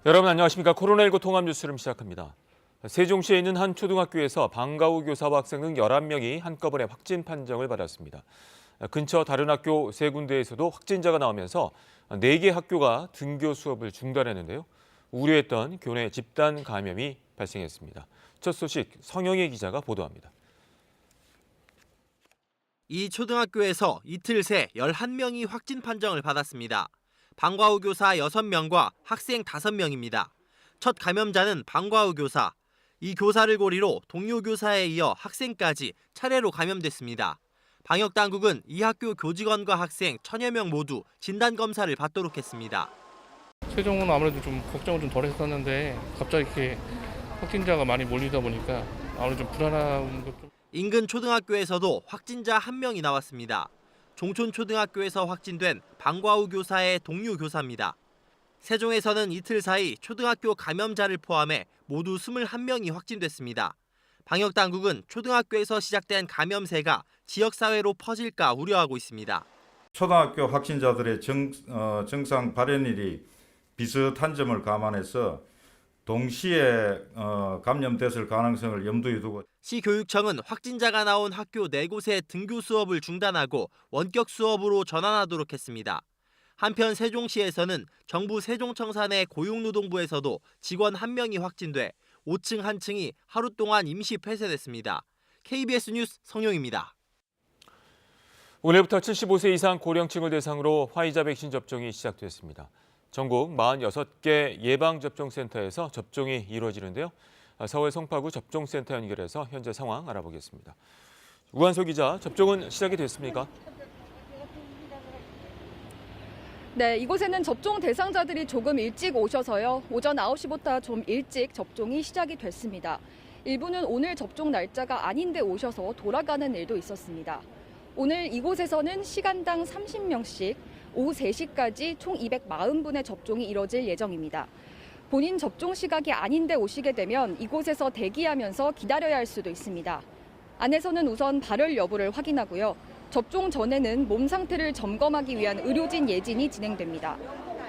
여러분 안녕하십니까. 코로나19 통합뉴스를 시작합니다. 세종시에 있는 한 초등학교에서 방과 후 교사와 학생 등 11명이 한꺼번에 확진 판정을 받았습니다. 근처 다른 학교 3군데에서도 확진자가 나오면서 4개 학교가 등교 수업을 중단했는데요. 우려했던 교내 집단 감염이 발생했습니다. 첫 소식 성영애 기자가 보도합니다. 이 초등학교에서 이틀 새 11명이 확진 판정을 받았습니다. 방과 후 교사 6명과 학생 5명입니다. 첫 감염자는 방과 후 교사. 이 교사를 고리로 동료 교사에 이어 학생까지 차례로 감염됐습니다. 방역당국은 이 학교 교직원과 학생 1000여 명 모두 진단검사를 받도록 했습니다. 세종은 아무래도 좀 걱정을 좀 덜 했었는데 갑자기 이렇게 확진자가 많이 몰리다 보니까 아무래도 좀 불안한 것 좀. 인근 초등학교에서도 확진자 1명이 나왔습니다. 종촌초등학교에서 확진된 방과 후 교사의 동료 교사입니다. 세종에서는 이틀 사이 초등학교 감염자를 포함해 모두 21명이 확진됐습니다. 방역당국은 초등학교에서 시작된 감염세가 지역사회로 퍼질까 우려하고 있습니다. 초등학교 확진자들의 증상 발현일이 비슷한 점을 감안해서 동시에 감염됐을 가능성을 염두에 두고 시교육청은 확진자가 나온 학교 4곳의 등교 수업을 중단하고 원격 수업으로 전환하도록 했습니다. 한편 세종시에서는 정부 세종청사 내 고용노동부에서도 직원 1명이 확진돼 5층 한 층이 하루 동안 임시 폐쇄됐습니다. KBS 뉴스 성용입니다. 오늘부터 75세 이상 고령층을 대상으로 화이자 백신 접종이 시작됐습니다. 전국 46개 예방접종센터에서 접종이 이루어지는데요. 서울 송파구 접종센터 연결해서 현재 상황 알아보겠습니다. 우한소 기자, 접종은 시작이 됐습니까? 네, 이곳에는 접종 대상자들이 조금 일찍 오셔서요. 오전 9시부터 좀 일찍 접종이 시작이 됐습니다. 일부는 오늘 접종 날짜가 아닌데 오셔서 돌아가는 일도 있었습니다. 오늘 이곳에서는 시간당 30명씩 오후 3시까지 총 240분의 접종이 이뤄질 예정입니다. 본인 접종 시각이 아닌데 오시게 되면 이곳에서 대기하면서 기다려야 할 수도 있습니다. 안에서는 우선 발열 여부를 확인하고요. 접종 전에는 몸 상태를 점검하기 위한 의료진 예진이 진행됩니다.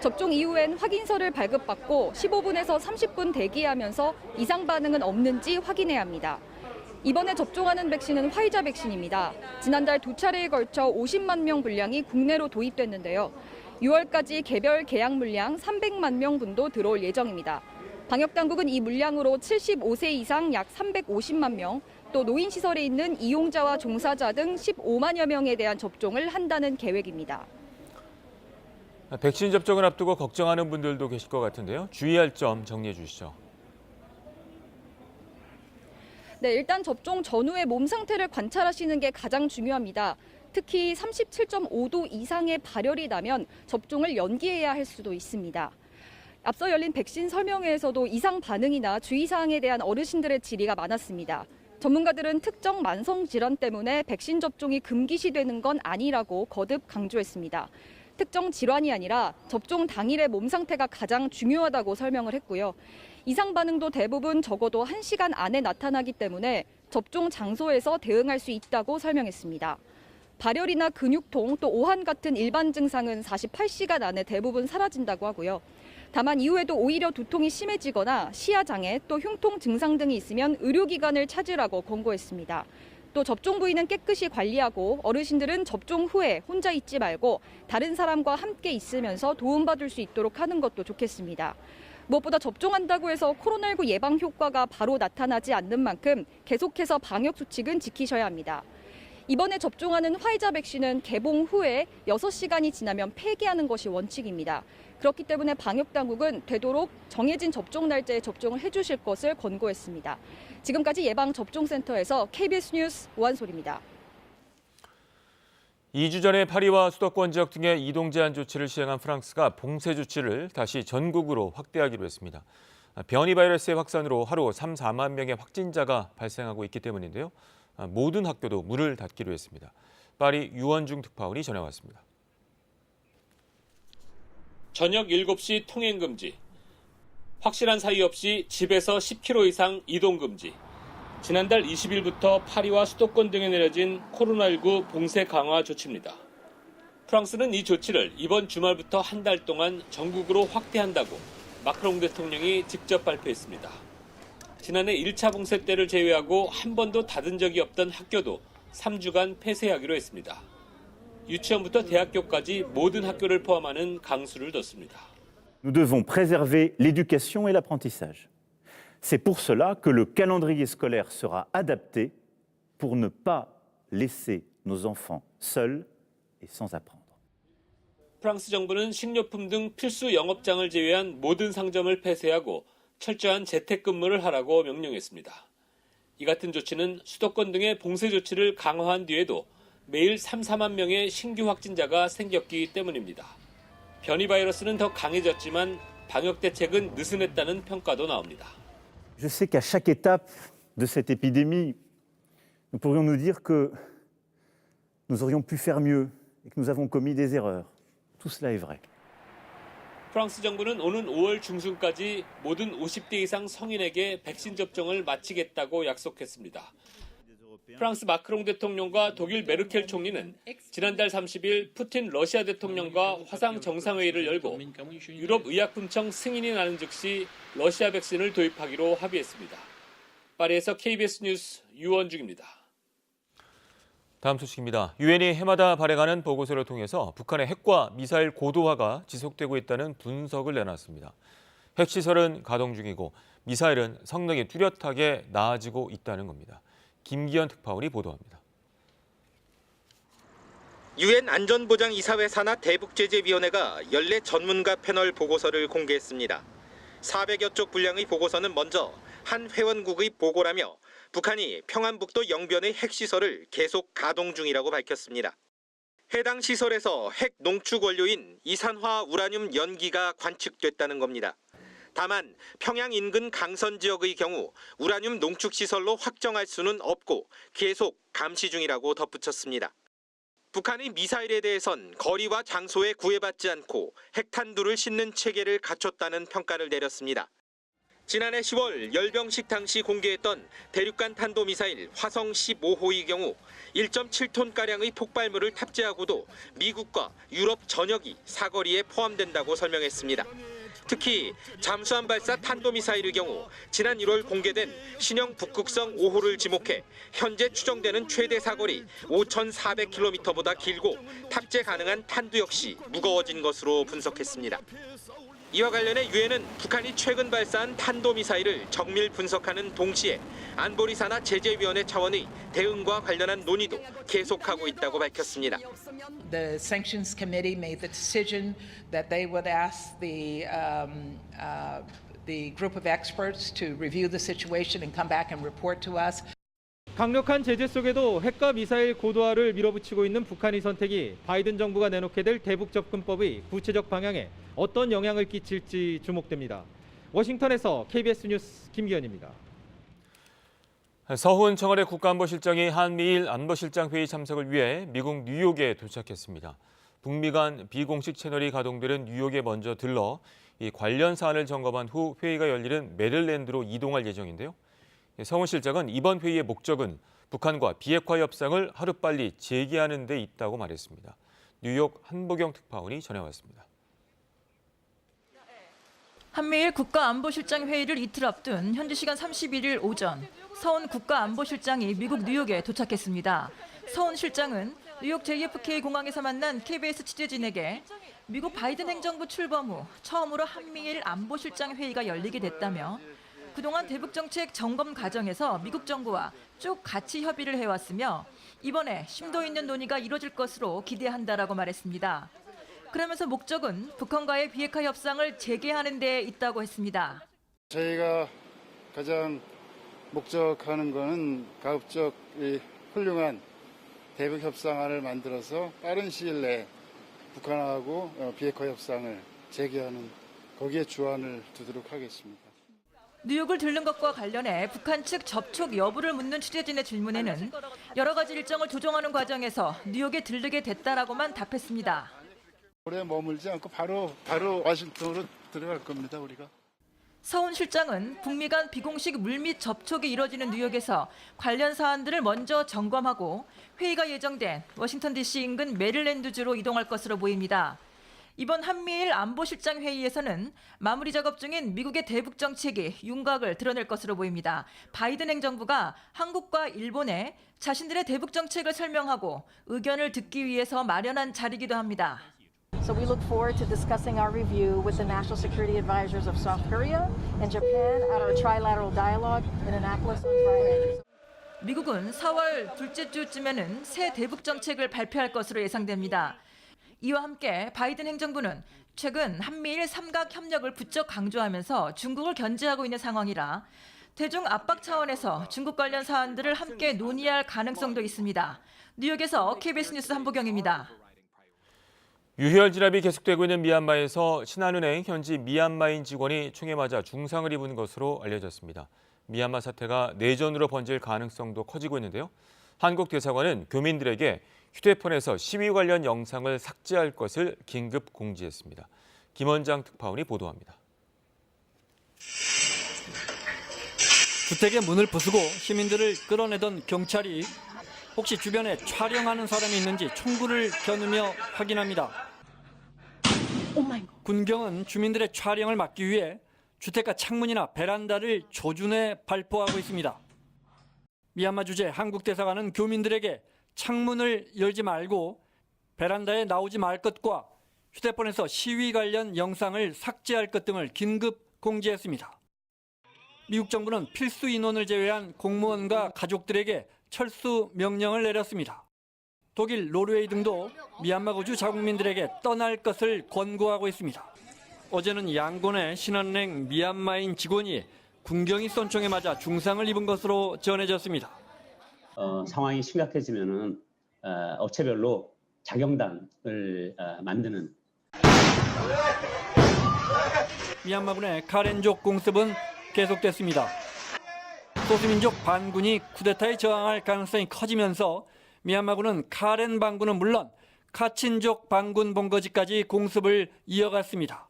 접종 이후엔 확인서를 발급받고 15분에서 30분 대기하면서 이상 반응은 없는지 확인해야 합니다. 이번에 접종하는 백신은 화이자 백신입니다. 지난달 2차례에 걸쳐 50만 명 분량이 국내로 도입됐는데요. 6월까지 개별 계약 물량 300만 명분도 들어올 예정입니다. 방역당국은 이 물량으로 75세 이상 약 350만 명, 또 노인시설에 있는 이용자와 종사자 등 15만여 명에 대한 접종을 한다는 계획입니다. 백신 접종을 앞두고 걱정하는 분들도 계실 것 같은데요. 주의할 점 정리해 주시죠. 네, 일단 접종 전후의 몸 상태를 관찰하시는 게 가장 중요합니다. 특히 37.5도 이상의 발열이 나면 접종을 연기해야 할 수도 있습니다. 앞서 열린 백신 설명회에서도 이상 반응이나 주의사항에 대한 어르신들의 질의가 많았습니다. 전문가들은 특정 만성 질환 때문에 백신 접종이 금기시되는 건 아니라고 거듭 강조했습니다. 특정 질환이 아니라 접종 당일의 몸 상태가 가장 중요하다고 설명을 했고요. 이상 반응도 대부분 적어도 1시간 안에 나타나기 때문에 접종 장소에서 대응할 수 있다고 설명했습니다. 발열이나 근육통 또 오한 같은 일반 증상은 48시간 안에 대부분 사라진다고 하고요. 다만 이후에도 오히려 두통이 심해지거나 시야장애 또 흉통 증상 등이 있으면 의료기관을 찾으라고 권고했습니다. 또 접종 부위는 깨끗이 관리하고 어르신들은 접종 후에 혼자 있지 말고 다른 사람과 함께 있으면서 도움받을 수 있도록 하는 것도 좋겠습니다. 무엇보다 접종한다고 해서 코로나19 예방 효과가 바로 나타나지 않는 만큼 계속해서 방역 수칙은 지키셔야 합니다. 이번에 접종하는 화이자 백신은 개봉 후에 6시간이 지나면 폐기하는 것이 원칙입니다. 그렇기 때문에 방역당국은 되도록 정해진 접종 날짜에 접종을 해주실 것을 권고했습니다. 지금까지 예방접종센터에서 KBS 뉴스 우한솔입니다. 2주 전에 파리와 수도권 지역 등의 이동 제한 조치를 시행한 프랑스가 봉쇄 조치를 다시 전국으로 확대하기로 했습니다. 변이 바이러스의 확산으로 하루 3, 4만 명의 확진자가 발생하고 있기 때문인데요. 모든 학교도 문을 닫기로 했습니다. 파리 유원중 특파원이 전해왔습니다. 저녁 7시 통행 금지. 확실한 사유 없이 집에서 10km 이상 이동 금지. 지난달 20일부터 파리와 수도권 등에 내려진 코로나19 봉쇄 강화 조치입니다. 프랑스는 이 조치를 이번 주말부터 한 달 동안 전국으로 확대한다고 마크롱 대통령이 직접 발표했습니다. 지난해 1차 봉쇄 때를 제외하고 한 번도 닫은 적이 없던 학교도 3주간 폐쇄하기로 했습니다. 유치원부터 대학교까지 모든 학교를 포함하는 강수를 뒀습니다. Nous devons préserver l'éducation et l'apprentissage. C'est pour cela que le calendrier scolaire sera adapté pour ne pas laisser nos enfants seuls et sans apprendre. 프랑스 정부는 식료품 등 필수 영업장을 제외한 모든 상점을 폐쇄하고 철저한 재택근무를 하라고 명령했습니다. 이 같은 조치는 수도권 등의 봉쇄 조치를 강화한 뒤에도 매일 4만 명의 신규 확진자가 생겼기 때문입니다. 변이 바이러스는 더 강해졌지만 방역 대책은 느슨했다는 평가도 나옵니다. Je sais qu'à chaque étape de cette épidémie, nous pourrions nous dire que nous aurions pu faire mieux et que nous avons commis des erreurs. Tout cela est vrai. 프랑스 정부는 오는 5월 중순까지 모든 50대 이상 성인에게 백신 접종을 마치겠다고 약속했습니다. 프랑스 마크롱 대통령과 독일 메르켈 총리는 지난달 30일 푸틴 러시아 대통령과 화상 정상회의를 열고 유럽 의약품청 승인이 나는 즉시 러시아 백신을 도입하기로 합의했습니다. 파리에서 KBS 뉴스 유원중입니다. 다음 소식입니다. 유엔이 해마다 발행하는 보고서를 통해서 북한의 핵과 미사일 고도화가 지속되고 있다는 분석을 내놨습니다. 핵시설은 가동 중이고 미사일은 성능이 뚜렷하게 나아지고 있다는 겁니다. 김기현 특파원이 보도합니다. 유엔 안전보장이사회 산하 대북제재위원회가 연례 전문가 패널 보고서를 공개했습니다. 400여 쪽 분량의 보고서는 먼저 한 회원국의 보고라며 북한이 평안북도 영변의 핵시설을 계속 가동 중이라고 밝혔습니다. 해당 시설에서 핵 농축 원료인 이산화 우라늄 연기가 관측됐다는 겁니다. 다만 평양 인근 강선 지역의 경우 우라늄 농축 시설로 확정할 수는 없고 계속 감시 중이라고 덧붙였습니다. 북한의 미사일에 대해선 거리와 장소에 구애받지 않고 핵탄두를 싣는 체계를 갖췄다는 평가를 내렸습니다. 지난해 10월 열병식 당시 공개했던 대륙간 탄도미사일 화성 15호의 경우 1.7톤가량의 폭발물을 탑재하고도 미국과 유럽 전역이 사거리에 포함된다고 설명했습니다. 특히 잠수함 발사 탄도미사일의 경우 지난 1월 공개된 신형 북극성 5호를 지목해 현재 추정되는 최대 사거리 5,400km보다 길고 탑재 가능한 탄두 역시 무거워진 것으로 분석했습니다. 이와 관련해 유엔은 북한이 최근 발사한 탄도미사일을 정밀 분석하는 동시에 안보리 산하 제재위원회 차원의 대응과 관련한 논의도 계속하고 있다고 밝혔습니다. The sanctions committee made the decision that they would ask the group of experts to review the situation and come back and report to us. 강력한 제재 속에도 핵과 미사일 고도화를 밀어붙이고 있는 북한의 선택이 바이든 정부가 내놓게 될 대북 접근법의 구체적 방향에 어떤 영향을 끼칠지 주목됩니다. 워싱턴에서 KBS 뉴스 김기현입니다. 서훈 청와대 국가안보실장이 한미일 안보실장 회의 참석을 위해 미국 뉴욕에 도착했습니다. 북미 간 비공식 채널이 가동되는 뉴욕에 먼저 들러 이 관련 사안을 점검한 후 회의가 열리는 메릴랜드로 이동할 예정인데요. 서훈 실장은 이번 회의의 목적은 북한과 비핵화 협상을 하루빨리 재개하는 데 있다고 말했습니다. 뉴욕 한보경 특파원이 전해왔습니다. 한미일 국가안보실장 회의를 이틀 앞둔 현지 시간 31일 오전 서훈 국가안보실장이 미국 뉴욕에 도착했습니다. 서훈 실장은 뉴욕 JFK 공항에서 만난 KBS 취재진에게 미국 바이든 행정부 출범 후 처음으로 한미일 안보실장 회의가 열리게 됐다며 그동안 대북정책 점검 과정에서 미국 정부와 쭉 같이 협의를 해왔으며 이번에 심도 있는 논의가 이뤄질 것으로 기대한다라고 말했습니다. 그러면서 목적은 북한과의 비핵화 협상을 재개하는 데 있다고 했습니다. 저희가 가장 목적하는 것은 가급적 훌륭한 대북 협상안을 만들어서 빠른 시일 내에 북한하고 비핵화 협상을 재개하는 거기에 주안을 두도록 하겠습니다. 뉴욕을 들른 것과 관련해 북한 측 접촉 여부를 묻는 취재진의 질문에는 여러 가지 일정을 조정하는 과정에서 뉴욕에 들르게 됐다라고만 답했습니다. 오래 머물지 않고 바로 워싱턴으로 들어갈 겁니다, 우리가. 서훈 실장은 북미 간 비공식 물밑 접촉이 이뤄지는 뉴욕에서 관련 사안들을 먼저 점검하고 회의가 예정된 워싱턴 DC 인근 메릴랜드주로 이동할 것으로 보입니다. 이번 한미일 안보실장 회의에서는 마무리 작업 중인 미국의 대북 정책이 윤곽을 드러낼 것으로 보입니다. 바이든 행정부가 한국과 일본에 자신들의 대북 정책을 설명하고 의견을 듣기 위해서 마련한 자리이기도 합니다. So we look forward to discussing our review with the National Security Advisors of South Korea and Japan at our trilateral dialogue in Annapolis on Friday. 미국은 4월 둘째 주쯤에는 새 대북 정책을 발표할 것으로 예상됩니다. 이와 함께 바이든 행정부는 최근 한미일 삼각 협력을 부쩍 강조하면서 중국을 견제하고 있는 상황이라 대중 압박 차원에서 중국 관련 사안들을 함께 논의할 가능성도 있습니다. 뉴욕에서 KBS 뉴스 한보경입니다. 유혈 진압이 계속되고 있는 미얀마에서 신한은행 현지 미얀마인 직원이 총에 맞아 중상을 입은 것으로 알려졌습니다. 미얀마 사태가 내전으로 번질 가능성도 커지고 있는데요. 한국 대사관은 교민들에게 휴대폰에서 시위 관련 영상을 삭제할 것을 긴급 공지했습니다. 김원장 특파원이 보도합니다. 주택의 문을 부수고 시민들을 끌어내던 경찰이 혹시 주변에 촬영하는 사람이 있는지 총구를 겨누며 확인합니다. 군경은 주민들의 촬영을 막기 위해 주택가 창문이나 베란다를 조준해 발포하고 있습니다. 미얀마 주재 한국 대사관은 교민들에게 창문을 열지 말고 베란다에 나오지 말 것과 휴대폰에서 시위 관련 영상을 삭제할 것 등을 긴급 공지했습니다. 미국 정부는 필수 인원을 제외한 공무원과 가족들에게 철수 명령을 내렸습니다. 독일, 노르웨이 등도 미얀마 거주 자국민들에게 떠날 것을 권고하고 있습니다. 어제는 양곤의 신한은행 미얀마인 직원이 군경이 쏜총에 맞아 중상을 입은 것으로 전해졌습니다. 상황이 심각해지면은 업체별로 자경단을 만드는. 미얀마군의 카렌족 공습은 계속됐습니다. 소수민족 반군이 쿠데타에 저항할 가능성이 커지면서 미얀마군은 카렌 반군은 물론 카친족 반군 본거지까지 공습을 이어갔습니다.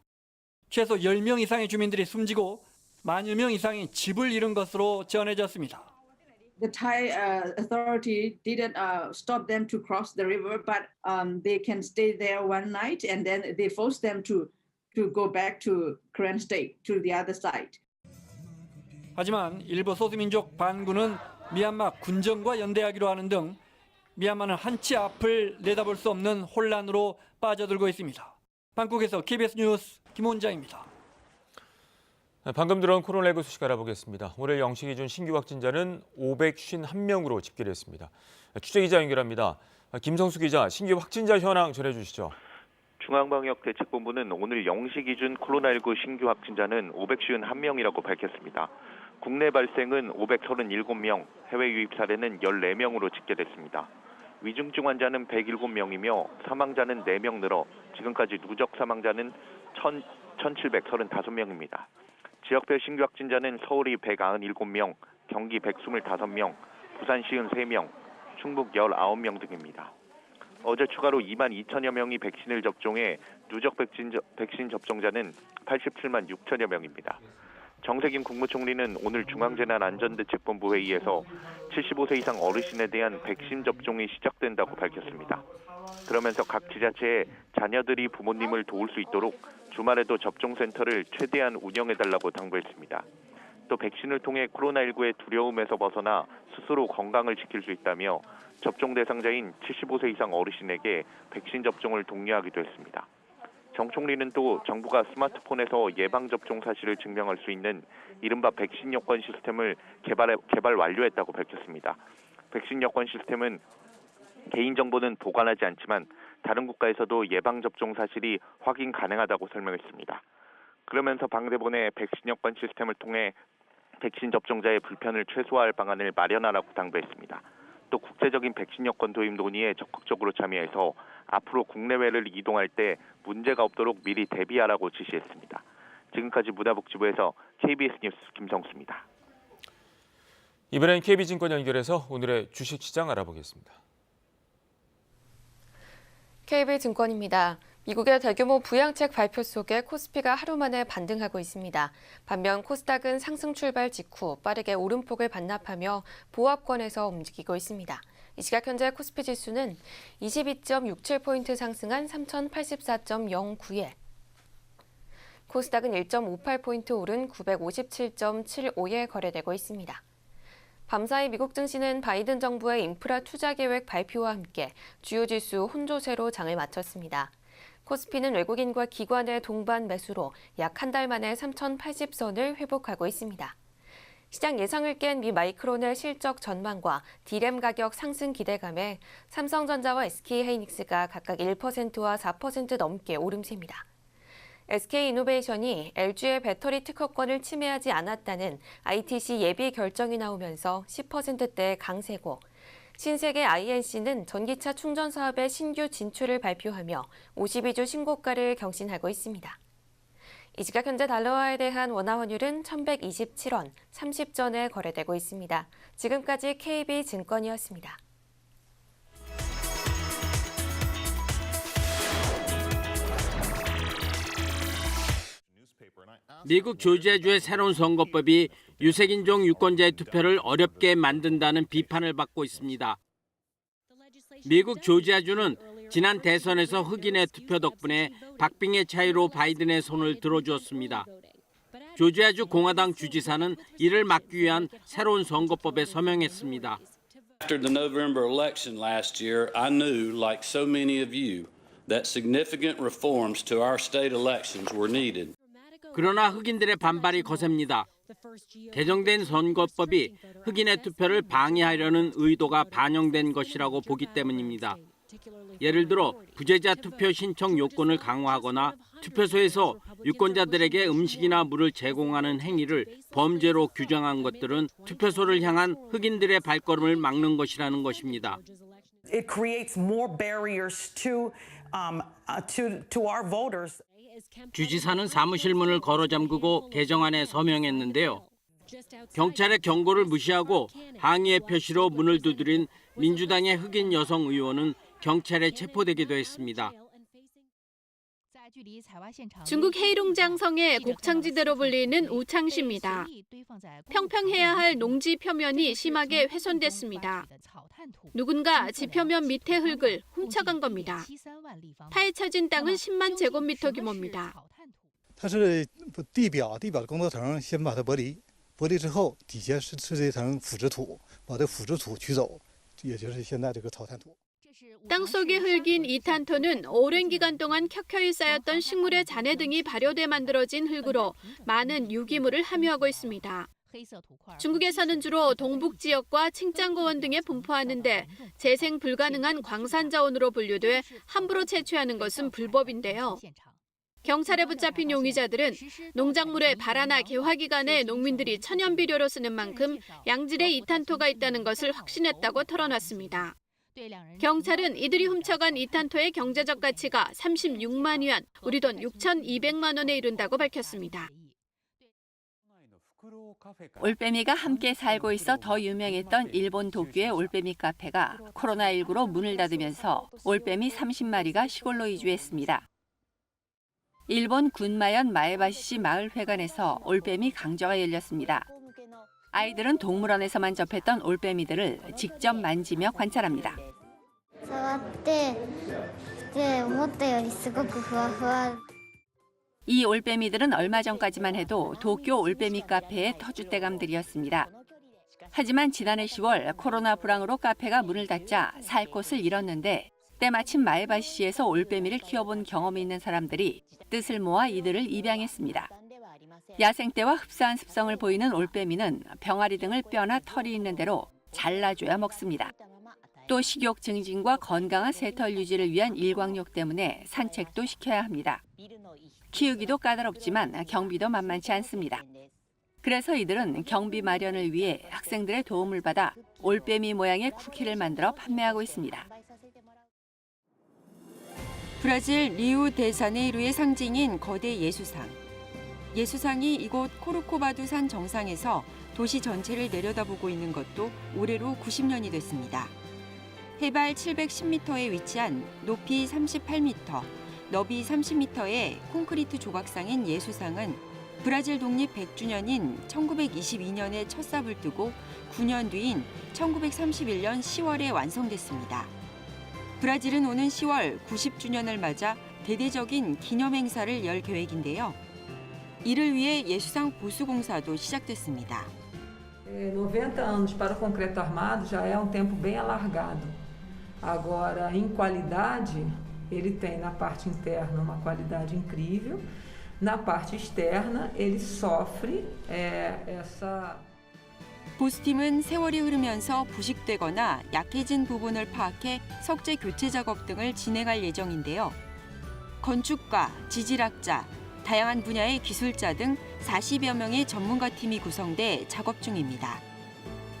최소 10명 이상의 주민들이 숨지고 만여 명 이상이 집을 잃은 것으로 전해졌습니다. The Thai authority didn't stop them to cross the river, but they can stay there one night, and then they forced them to go back to Karen State, to the other side. 하지만 일부 소수민족 반군은 미얀마 군정과 연대하기로 하는 등 미얀마는 한치 앞을 내다볼 수 없는 혼란으로 빠져들고 있습니다. 방콕에서 KBS 뉴스 김원장입니다. 방금 들어온 코로나19 소식 알아보겠습니다. 오늘 0시 기준 신규 확진자는 551명으로 집계됐습니다. 취재기자 연결합니다. 김성수 기자, 신규 확진자 현황 전해주시죠. 중앙방역대책본부는 오늘 0시 기준 코로나19 신규 확진자는 551명이라고 밝혔습니다. 국내 발생은 537명, 해외 유입 사례는 14명으로 집계됐습니다. 위중증 환자는 107명이며 사망자는 4명 늘어 지금까지 누적 사망자는 1,735명입니다. 지역별 신규 확진자는 서울이 197명, 경기 125명, 부산 53명, 충북 19명 등입니다. 어제 추가로 2만 2천여 명이 백신을 접종해 누적 백신 접종자는 87만 6천여 명입니다. 정세균 국무총리는 오늘 중앙재난안전대책본부 회의에서 75세 이상 어르신에 대한 백신 접종이 시작된다고 밝혔습니다. 그러면서 각 지자체에 자녀들이 부모님을 도울 수 있도록 주말에도 접종센터를 최대한 운영해달라고 당부했습니다. 또 백신을 통해 코로나19의 두려움에서 벗어나 스스로 건강을 지킬 수 있다며 접종 대상자인 75세 이상 어르신에게 백신 접종을 독려하기도 했습니다. 정 총리는 또 정부가 스마트폰에서 예방접종 사실을 증명할 수 있는 이른바 백신 여권 시스템을 개발 완료했다고 밝혔습니다. 백신 여권 시스템은 개인정보는 보관하지 않지만 다른 국가에서도 예방접종 사실이 확인 가능하다고 설명했습니다. 그러면서 방대본의 백신 여권 시스템을 통해 백신 접종자의 불편을 최소화할 방안을 마련하라고 당부했습니다. 또 국제적인 백신 여권 도입 논의에 적극적으로 참여해서 앞으로 국내외를 이동할 때 문제가 없도록 미리 대비하라고 지시했습니다. 지금까지 문화복지부에서 KBS 뉴스 김성수입니다. 이번엔 KB증권 연결해서 오늘의 주식시장 알아보겠습니다. KB증권입니다. 미국의 대규모 부양책 발표 속에 코스피가 하루 만에 반등하고 있습니다. 반면 코스닥은 상승 출발 직후 빠르게 오름폭을 반납하며 보합권에서 움직이고 있습니다. 이 시각 현재 코스피 지수는 22.67포인트 상승한 3084.09에 코스닥은 1.58포인트 오른 957.75에 거래되고 있습니다. 밤사이 미국 증시는 바이든 정부의 인프라 투자 계획 발표와 함께 주요 지수 혼조세로 장을 마쳤습니다. 코스피는 외국인과 기관의 동반 매수로 약 한 달 만에 3,080선을 회복하고 있습니다. 시장 예상을 깬 미 마이크론의 실적 전망과 D램 가격 상승 기대감에 삼성전자와 SK하이닉스가 각각 1%와 4% 넘게 오름세입니다. SK이노베이션이 LG의 배터리 특허권을 침해하지 않았다는 ITC 예비 결정이 나오면서 10%대 강세고, 신세계 INC는 전기차 충전 사업의 신규 진출을 발표하며 52주 신고가를 경신하고 있습니다. 이 시각 현재 달러화에 대한 원화 환율은 1,127원 30전에 거래되고 있습니다. 지금까지 KB증권이었습니다. 미국 조지아주의 새로운 선거법이 유색인종 유권자의 투표를 어렵게 만든다는 비판을 받고 있습니다. 미국 조지아주는 지난 대선에서 흑인의 투표 덕분에 박빙의 차이로 바이든의 손을 들어주었습니다. 조지아주 공화당 주지사는 이를 막기 위한 새로운 선거법에 서명했습니다. After the November election last year, I knew, like so many of you, that significant reforms to our state elections were needed. 그러나 흑인들의 반발이 거셉니다. 개정된 선거법이 흑인의 투표를 방해하려는 의도가 반영된 것이라고 보기 때문입니다. 예를 들어 부재자 투표 신청 요건을 강화하거나 투표소에서 유권자들에게 음식이나 물을 제공하는 행위를 범죄로 규정한 것들은 투표소를 향한 흑인들의 발걸음을 막는 것이라는 것입니다. It creates more barriers to our voters. 주지사는 사무실 문을 걸어 잠그고 개정안에 서명했는데요. 경찰의 경고를 무시하고 항의의 표시로 문을 두드린 민주당의 흑인 여성 의원은 경찰에 체포되기도 했습니다. 중국 헤이룽장성의 곡창지대로 불리는 우창시입니다. 평평해야 할 농지 표면이 심하게 훼손됐습니다. 누군가 지표면 밑에 흙을 훔쳐간 겁니다. 파헤쳐진 땅은 10만 제곱미터 규모입니다. 它是地表的工作层先把它剥离，剥离之后底下是这层腐殖土，把这腐殖土取走，也就是现在这个草滩土。 땅속에 흙인 이탄토는 오랜 기간 동안 켜켜이 쌓였던 식물의 잔해 등이 발효돼 만들어진 흙으로 많은 유기물을 함유하고 있습니다. 중국에서는 주로 동북 지역과 칭짱고원 등에 분포하는데 재생 불가능한 광산 자원으로 분류돼 함부로 채취하는 것은 불법인데요. 경찰에 붙잡힌 용의자들은 농작물의 발화나 개화 기간에 농민들이 천연 비료로 쓰는 만큼 양질의 이탄토가 있다는 것을 확신했다고 털어놨습니다. 경찰은 이들이 훔쳐간 이탄토의 경제적 가치가 36만 위안, 우리 돈 6,200만 원에 이른다고 밝혔습니다. 올빼미가 함께 살고 있어 더 유명했던 일본 도쿄의 올빼미 카페가 코로나19로 문을 닫으면서 올빼미 30마리가 시골로 이주했습니다. 일본 군마현 마에바시시 마을회관에서 올빼미 강좌가 열렸습니다. 아이들은 동물원에서만 접했던 올빼미들을 직접 만지며 관찰합니다. 이 올빼미들은 얼마 전까지만 해도 도쿄 올빼미 카페의 터줏대감들이었습니다. 하지만 지난해 10월 코로나 불황으로 카페가 문을 닫자 살 곳을 잃었는데 때마침 마에바시시에서 올빼미를 키워본 경험이 있는 사람들이 뜻을 모아 이들을 입양했습니다. 야생때와 흡사한 습성을 보이는 올빼미는 병아리 등을 뼈나 털이 있는 대로 잘라줘야 먹습니다. 또 식욕 증진과 건강한 새털 유지를 위한 일광욕 때문에 산책도 시켜야 합니다. 키우기도 까다롭지만 경비도 만만치 않습니다. 그래서 이들은 경비 마련을 위해 학생들의 도움을 받아 올빼미 모양의 쿠키를 만들어 판매하고 있습니다. 브라질 리우데자네이루의 상징인 거대 예수상. 예수상이 이곳 코르코바두 산 정상에서 도시 전체를 내려다보고 있는 것도 올해로 90년이 됐습니다. 해발 710m에 위치한 높이 38m, 너비 30m의 콘크리트 조각상인 예수상은 브라질 독립 100주년인 1922년에 첫 삽을 뜨고 9년 뒤인 1931년 10월에 완성됐습니다. 브라질은 오는 10월 90주년을 맞아 대대적인 기념 행사를 열 계획인데요. 이를 위해 예수상 보수공사도 시작됐습니다. 90 anos para o concreto armado já é tempo bem alargado. Agora, em qualidade, ele tem na parte interna uma qualidade incrível. Na parte externa, ele sofre essa... 보수팀은 세월이 흐르면서 부식되거나 약해진 부분을 파악해 석재 교체 작업 등을 진행할 예정인데요. 건축가, 지질학자, 다양한 분야의 기술자 등 40여 명의 전문가 팀이 구성돼 작업 중입니다.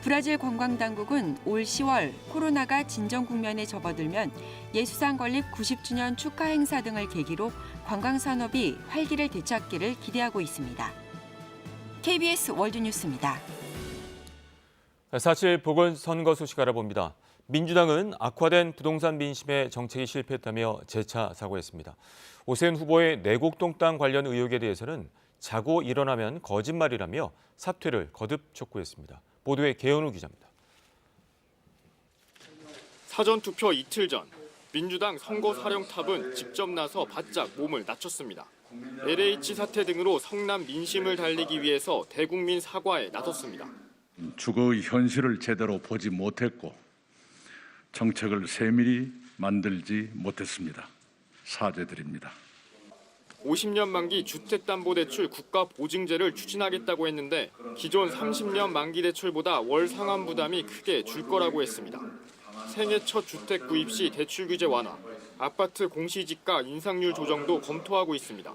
브라질 관광당국은 올 10월 코로나가 진정 국면에 접어들면 예수상 건립 90주년 축하 행사 등을 계기로 관광산업이 활기를 되찾기를 기대하고 있습니다. KBS 월드뉴스입니다. 4.7 보궐선거 소식 알아봅니다. 민주당은 악화된 부동산 민심에 정책이 실패했다며 재차 사과했습니다. 오세훈 후보의 내곡동 땅 관련 의혹에 대해서는 자고 일어나면 거짓말이라며 사퇴를 거듭 촉구했습니다. 보도에 개현우 기자입니다. 사전투표 이틀 전 민주당 선거사령탑은 직접 나서 바짝 몸을 낮췄습니다. LH 사태 등으로 성남 민심을 달리기 위해서 대국민 사과에 나섰습니다. 주거의 현실을 제대로 보지 못했고 정책을 세밀히 만들지 못했습니다. 사죄드립니다. 50년 만기 주택담보대출 국가보증제를 추진하겠다고 했는데 기존 30년 만기 대출보다 월 상환 부담이 크게 줄 거라고 했습니다. 생애 첫 주택 구입 시 대출 규제 완화, 아파트 공시지가 인상률 조정도 검토하고 있습니다.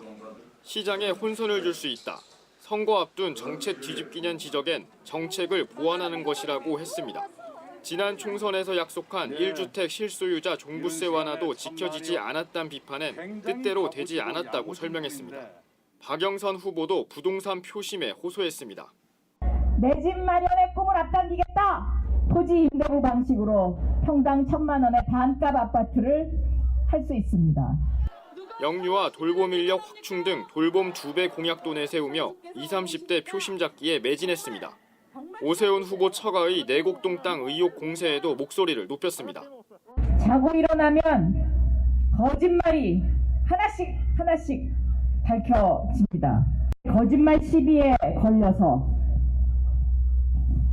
시장에 혼선을 줄 수 있다. 선거 앞둔 정책 뒤집기년 지적엔 정책을 보완하는 것이라고 했습니다. 지난 총선에서 약속한 1주택 실소유자 종부세 완화도 지켜지지 않았다는 비판엔 뜻대로 되지 않았다고 설명했습니다. 박영선 후보도 부동산 표심에 호소했습니다. 내 집 마련의 꿈을 앞당기겠다. 토지 임대부 방식으로 평당 1,000만 원의 반값 아파트를 할 수 있습니다. 영유아 돌봄 인력 확충 등 돌봄 2배 공약도 내세우며 20, 30대 표심 잡기에 매진했습니다. 오세훈 후보 처가의 내곡동 땅 의혹 공세에도 목소리를 높였습니다. 자고 일어나면 거짓말이 하나씩 밝혀집니다. 거짓말 시비에 걸려서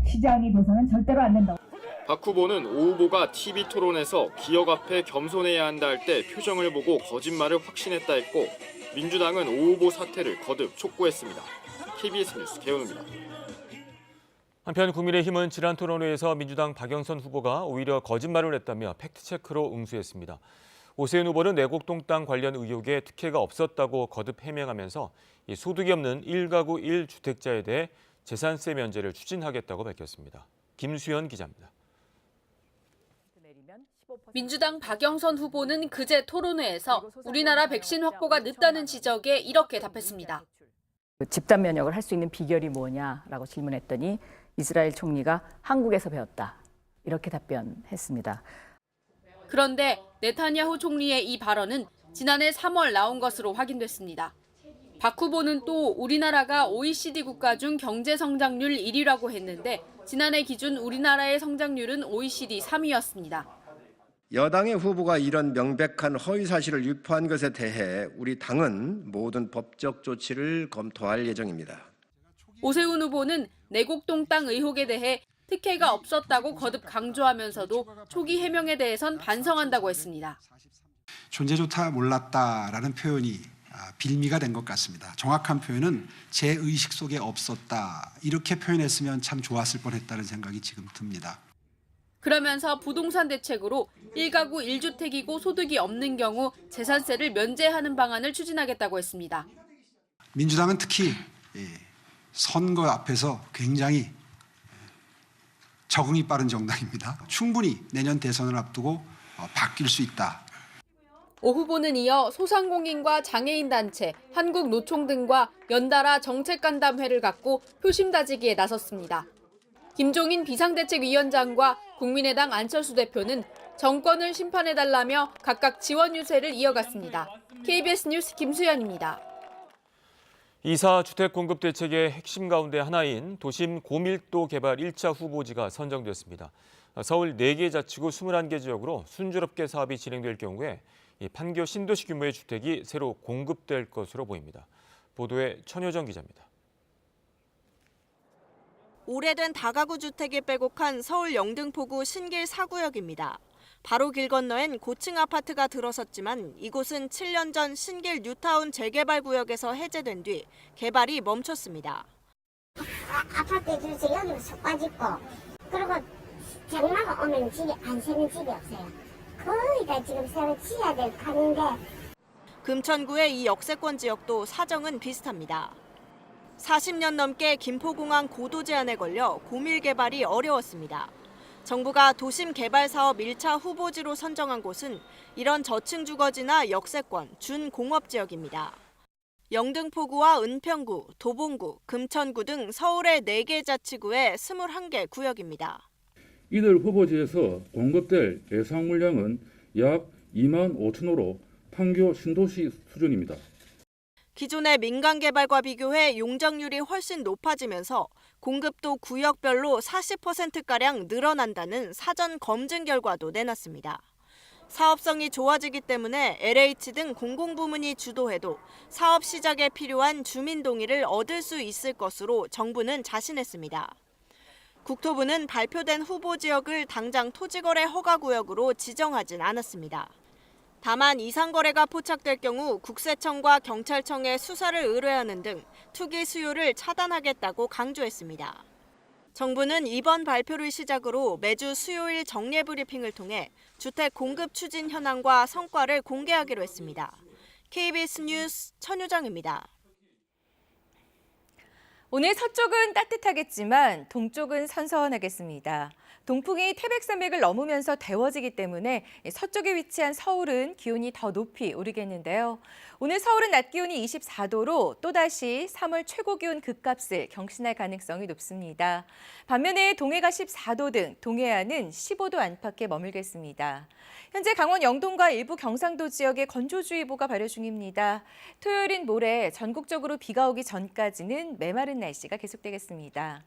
시장이 돼서는 절대로 안 된다고. 박 후보는 오 후보가 TV 토론에서 기억 앞에 겸손해야 한다 할 때 표정을 보고 거짓말을 확신했다 했고 민주당은 오 후보 사퇴를 거듭 촉구했습니다. KBS 뉴스 개훈우입니다. 한편 국민의힘은 지난 토론회에서 민주당 박영선 후보가 오히려 거짓말을 했다며 팩트체크로 응수했습니다. 오세훈 후보는 내곡동 땅 관련 의혹에 특혜가 없었다고 거듭 해명하면서 소득이 없는 1가구 1주택자에 대해 재산세 면제를 추진하겠다고 밝혔습니다. 김수현 기자입니다. 민주당 박영선 후보는 그제 토론회에서 우리나라 백신 확보가 늦다는 지적에 이렇게 답했습니다. 집단 면역을 할 수 있는 비결이 뭐냐라고 질문했더니 이스라엘 총리가 한국에서 배웠다. 이렇게 답변했습니다. 그런데 네타냐후 총리의 이 발언은 지난해 3월 나온 것으로 확인됐습니다. 박 후보는 또 우리나라가 OECD 국가 중 경제 성장률 1위라고 했는데 지난해 기준 우리나라의 성장률은 OECD 3위였습니다. 여당의 후보가 이런 명백한 허위 사실을 유포한 것에 대해 우리 당은 모든 법적 조치를 검토할 예정입니다. 오세훈 후보는 내곡동 땅 의혹에 대해 특혜가 없었다고 거듭 강조하면서도 초기 해명에 대해선 반성한다고 했습니다. 존재조차 몰랐다라는 표현이 빌미가 된 것 같습니다. 정확한 표현은 제 의식 속에 없었다. 이렇게 표현했으면 참 좋았을 뻔했다는 생각이 지금 듭니다. 그러면서 부동산 대책으로 1가구 1주택이고 소득이 없는 경우 재산세를 면제하는 방안을 추진하겠다고 했습니다. 민주당은 특히 선거 앞에서 굉장히 적응이 빠른 정당입니다. 충분히 내년 대선을 앞두고 바뀔 수 있다. 오 후보는 이어 소상공인과 장애인 단체, 한국노총 등과 연달아 정책간담회를 갖고 표심 다지기에 나섰습니다. 김종인 비상대책위원장과 국민의당 안철수 대표는 정권을 심판해달라며 각각 지원 유세를 이어갔습니다. KBS 뉴스 김수연입니다. 2사 주택 공급 대책의 핵심 가운데 하나인 도심 고밀도 개발 1차 후보지가 선정됐습니다. 서울 4개 자치구 21개 지역으로 순조롭게 사업이 진행될 경우에 판교 신도시 규모의 주택이 새로 공급될 것으로 보입니다. 보도에 천효정 기자입니다. 오래된 다가구 주택이 빼곡한 서울 영등포구 신길 4구역입니다. 바로 길 건너엔 고층 아파트가 들어섰지만 이곳은 7년 전 신길 뉴타운 재개발 구역에서 해제된 뒤 개발이 멈췄습니다. 아파트 주세요. 여기로 속 빠지고 그리고 장마가 오면 집이 안 새는 집이 없어요. 거의 다 지금 새로 지어야 될 판인데. 금천구의 이 역세권 지역도 사정은 비슷합니다. 40년 넘게 김포공항 고도 제한에 걸려 고밀 개발이 어려웠습니다. 정부가 도심 개발 사업 1차 후보지로 선정한 곳은 이런 저층 주거지나 역세권, 준공업 지역입니다. 영등포구와 은평구, 도봉구, 금천구 등 서울의 4개 자치구의 21개 구역입니다. 이들 후보지에서 공급될 예상 물량은 약 2만 5천호로 판교 신도시 수준입니다. 기존의 민간 개발과 비교해 용적률이 훨씬 높아지면서 공급도 구역별로 40%가량 늘어난다는 사전 검증 결과도 내놨습니다. 사업성이 좋아지기 때문에 LH 등 공공부문이 주도해도 사업 시작에 필요한 주민 동의를 얻을 수 있을 것으로 정부는 자신했습니다. 국토부는 발표된 후보 지역을 당장 토지거래 허가구역으로 지정하진 않았습니다. 다만 이상거래가 포착될 경우 국세청과 경찰청에 수사를 의뢰하는 등 투기 수요를 차단하겠다고 강조했습니다. 정부는 이번 발표를 시작으로 매주 수요일 정례 브리핑을 통해 주택 공급 추진 현황과 성과를 공개하기로 했습니다. KBS 뉴스 천효정입니다. 오늘 서쪽은 따뜻하겠지만 동쪽은 선선하겠습니다. 동풍이 태백산맥을 넘으면서 데워지기 때문에 서쪽에 위치한 서울은 기온이 더 높이 오르겠는데요. 오늘 서울은 낮 기온이 24도로 또다시 3월 최고 기온 급값을 경신할 가능성이 높습니다. 반면에 동해가 14도 등 동해안은 15도 안팎에 머물겠습니다. 현재 강원 영동과 일부 경상도 지역에 건조주의보가 발효 중입니다. 토요일인 모레 전국적으로 비가 오기 전까지는 메마른 날씨가 계속되겠습니다.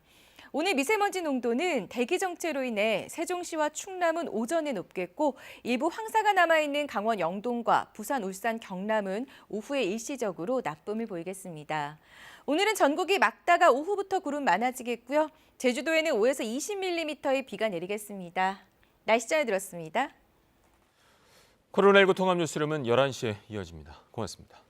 오늘 미세먼지 농도는 대기 정체로 인해 세종시와 충남은 오전에 높겠고 일부 황사가 남아있는 강원 영동과 부산, 울산, 경남은 오후에 일시적으로 나쁨을 보이겠습니다. 오늘은 전국이 맑다가 오후부터 구름 많아지겠고요. 제주도에는 5에서 20mm의 비가 내리겠습니다. 날씨 전해드렸습니다. 코로나19 통합 뉴스룸은 11시에 이어집니다. 고맙습니다.